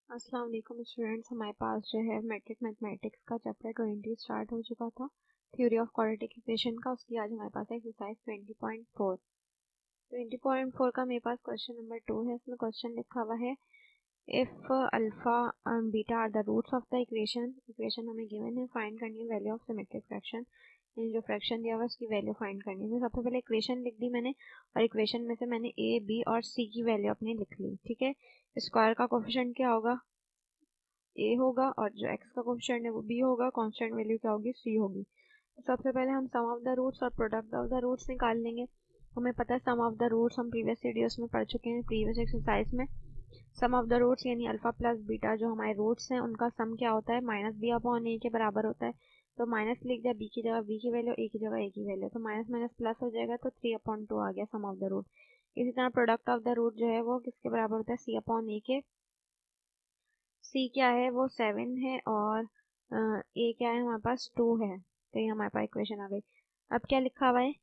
अस्सलाम वालेकुम स्टूडेंट्स, हमारे पास जो है मैट्रिक मैथमेटिक्स का चैप्टर 20 स्टार्ट हो चुका था, थ्योरी ऑफ क्वाड्रेटिक इक्वेशन का। उसकी आज हमारे पास एक्सरसाइज 20.4 का मेरे पास क्वेश्चन नंबर 2 है। इसमें क्वेश्चन लिखा हुआ है if alpha beta are the roots of the equation हमें गिवन है, फाइंड करनी है वैल्यू ऑफ सिमेट्रिक फ्रैक्शन। जो फ्रैक्शन दिया हुआ है उसकी वैल्यू फाइंड करनी है। सबसे पहले इक्वेशन लिख दी मैंने, और इक्वेशन में से मैंने ए बी और सी की वैल्यू अपनी लिख ली। ठीक है, स्क्वायर का कोफिशिएंट क्या होगा, ए होगा, और जो एक्स का कोफिशिएंट है वो बी होगा। कांस्टेंट वैल्यू क्या होगी, सी होगी। तो सबसे पहले हम सम ऑफ द रूट्स और प्रोडक्ट ऑफ द रूट्स निकाल लेंगे। हमें पता है सम ऑफ द रूट्स हम प्रीवियस वीडियोस में पढ़ चुके हैं, प्रीवियस एक्सरसाइज में। सम ऑफ द रूट्स यानी अल्फा प्लस बीटा जो हमारे रूट्स हैं उनका सम क्या होता है, माइनस बी अपॉन ए के बराबर होता है। तो माइनस लिख दिया, बी की जगह बी की वैल्यू, ए की जगह ए की वैल्यू, तो माइनस माइनस प्लस हो जाएगा, तो 3/2 आ गया सम ऑफ द रूट। इसी तरह प्रोडक्ट ऑफ द रूट जो है वो किसके बराबर होता है, सी अपॉन ए के। सी क्या है, वो 7 है, और ए क्या है, हमारे पास 2 है। तो ये हमारे पास इक्वेशन आ गई। अब क्या लिखा हुआ है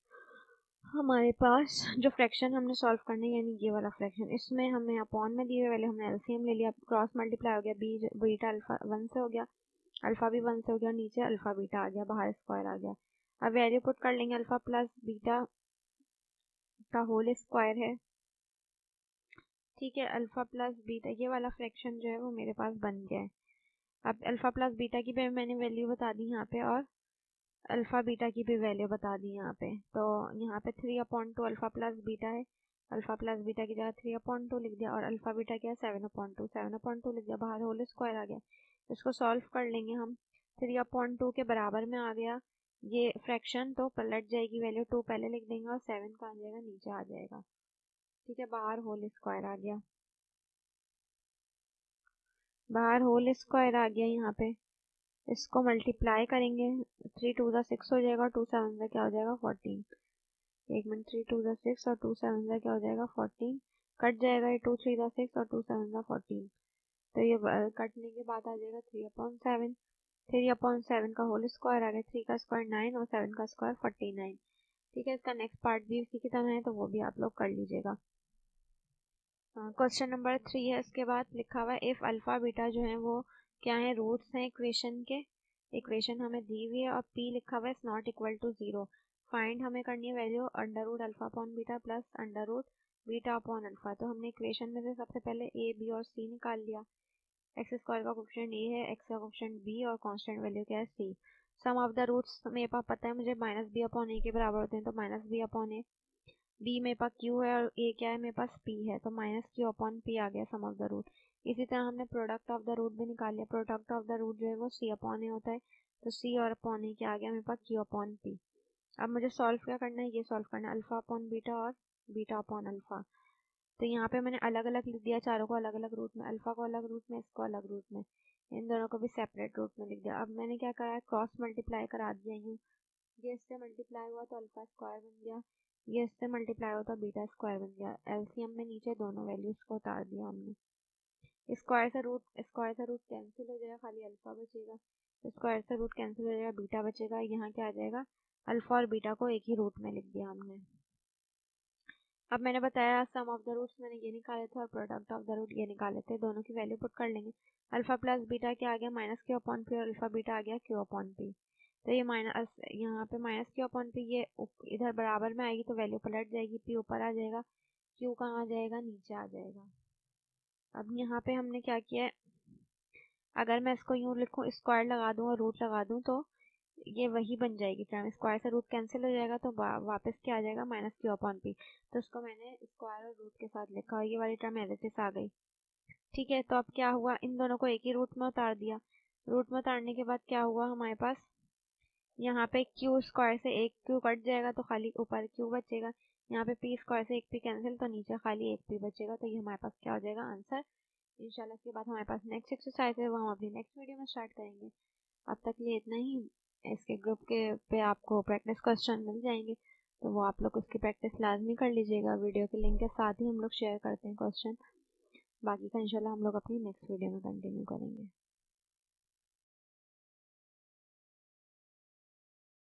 हमारे पास, जो फ्रैक्शन हमने सॉल्व करना है यानी ये वाला फ्रैक्शन, इसमें हमें अपॉन में दिए हुए वाले हमने एलसीएम ले लिया, क्रॉस मल्टीप्लाई हो गया, बीटा अल्फा 1 से हो गया, अल्फा भी 1 से हो गया, नीचे अल्फा बीटा आ गया, बाहर स्क्वायर आ गया। अब वैल्यू पुट कर लेंगे, अल्फा प्लस बीटा का होल स्क्वायर है। ठीक है, अल्फा प्लस बीटा ये वाला फ्रैक्शन जो है वो मेरे पास बन गया है। अब अल्फा प्लस बीटा की भी मैंने वैल्यू बता दी यहाँ पे, और अल्फा बीटा की भी वैल्यू बता दी यहाँ पे। तो यहाँ पे 3/2 अल्फा प्लस बीटा है, अल्फा प्लस बीटा की जगह 3/2 लिख दिया, और अल्फा बीटा क्या है 7/2 लिख दिया, बाहर होल स्क्वायर आ गया। इसको सॉल्व कर लेंगे हम, 3/2 के बराबर में आ गया ये फ्रैक्शन, तो पलट जाएगी वैल्यू, 2 पहले लिख देंगे और 7 का आ जाएगा नीचे आ जाएगा। ठीक है, बाहर होल स्क्वायर आ गया, बाहर होल स्क्वायर आ गया यहाँ पे। इसको मल्टीप्लाई करेंगे, 3 2 6 हो जाएगा, 2 7 क्या हो जाएगा 14। 1 मिनट, 3 2 6 और 2 7 क्या हो जाएगा 14। कट जाएगा, ये 2 3 6 और 2 7 14। तो ये कटने के बाद आ जाएगा 3/7। 3/7 का होल स्क्वायर आ गया, 3 का स्क्वायर 9 और 7 का स्क्वायर 49। ठीक है, इसका नेक्स्ट पार्ट भी इसी की तरह है, तो वो भी आप लोग कर लीजिएगा। क्वेश्चन नंबर 3 है, इसके बाद लिखा हुआ है इफ अल्फा बीटा जो है वो क्या है, रूट्स हैं इक्वेशन के। इक्वेशन हमें दी हुई है और p लिखा हुआ है is not equal to 0। Find हमें करनी है value under root alpha upon beta plus under root beta upon alpha. तो हमने इक्वेशन में से सबसे पहले a b और c निकाल लिया। एक्स स्क्वायर का कोफिशिएंट a है, एक्स का कोफिशिएंट b, और कांस्टेंट वैल्यू क्या है c। Sum of the roots मेरे पास पता है मुझे, माइनस बी अपॉन ए के बराबर होते हैं, तो माइनस बी अपॉन ए, बी मेरे पास क्यू है और ए क्या है, मेरे पास पी है, तो माइनस क्यू अपॉन पी आ गया सम ऑफ द रूट। इसी तरह हमने प्रोडक्ट ऑफ द रूट भी निकाल लिया। प्रोडक्ट ऑफ द रूट जो है वो सी अपॉन ए होता है, तो सी और अपॉन ए क्या आ गया मेरे पास, क्यू अपॉन पी। अब मुझे सॉल्व क्या करना है, ये सॉल्व करना है, अल्फा अपॉन बीटा और बीटा अपॉन अल्फा। तो यहाँ पे मैंने अलग अलग लिख दिया, चारों को अलग अलग रूट में, अल्फा को अलग रूट में, इसको अलग रूट में, इन दोनों को भी सेपरेट रूट में लिख दिया। अब मैंने क्या करा है, क्रॉस मल्टीप्लाई करा दिया यूँ, ये इससे मल्टीप्लाई हुआ तो अल्फा स्क्वायर बन गया, ये इससे मल्टीप्लाई हुआ तो बीटा स्क्वायर बन गया। एलसीएम में नीचे दोनों वैल्यूज को उतार दिया हमने। स्क्वायर से रूट कैंसिल हो जाएगा, खाली अल्फा बचेगा। स्क्वायर से रूट कैंसिल हो जाएगा, बीटा बचेगा। यहाँ क्या आ जाएगा, अल्फा और बीटा को एक ही रूट में लिख दिया हमने। अब मैंने बताया सम ऑफ द रूट्स मैंने ये निकाले थे और प्रोडक्ट ऑफ द रूट ये निकाले थे, दोनों की वैल्यू पुट कर लेंगे। अल्फा प्लस बीटा क्या आ गया, माइनस क्यू अपॉन पी, और अल्फा बीटा आ गया क्यू अपॉन पी। तो ये माइनस, यहाँ पे माइनस क्यू अपॉन पी, ये इधर बराबर में आएगी तो वैल्यू पलट जाएगी, पी ऊपर आ जाएगा, क्यू कहाँ आ जाएगा, नीचे आ जाएगा। अब यहाँ पे हमने क्या किया है, अगर मैं इसको यूँ लिखूँ, स्क्वायर लगा दूँ और रूट लगा दूँ, तो ये वही बन जाएगी टर्म, स्क्वायर से रूट कैंसिल हो जाएगा, तो वापस क्या आ जाएगा, माइनस क्यू अपॉन पी। तो इसको मैंने स्क्वायर और रूट के साथ लिखा, और ये वाली टर्म एज इट इज आ गई। ठीक है, तो अब क्या हुआ, इन दोनों को एक ही रूट में उतार दिया। रूट में उतारने के बाद क्या हुआ हमारे पास, यहाँ पे क्यू स्क्वायर से एक क्यू कट जाएगा, तो खाली ऊपर क्यू बचेगा। यहाँ पे पी स्क्वायर से एक पी कैंसिल, तो नीचे खाली एक पी बचेगा। तो ये हमारे पास क्या हो जाएगा, आंसर। इंशाल्लाह इसके बाद हमारे पास नेक्स्ट एक्सरसाइज है, वो हम अपनी नेक्स्ट वीडियो में स्टार्ट करेंगे। अब तक लिए इतना ही। इसके ग्रुप के पे आपको प्रैक्टिस क्वेश्चन मिल जाएंगे, तो वो आप लोग उसकी प्रैक्टिस लाजमी कर लीजिएगा। वीडियो के लिंक के साथ ही हम लोग शेयर करते हैं क्वेश्चन। बाकी का इंशाल्लाह हम लोग अपनी नेक्स्ट वीडियो में कंटिन्यू करेंगे।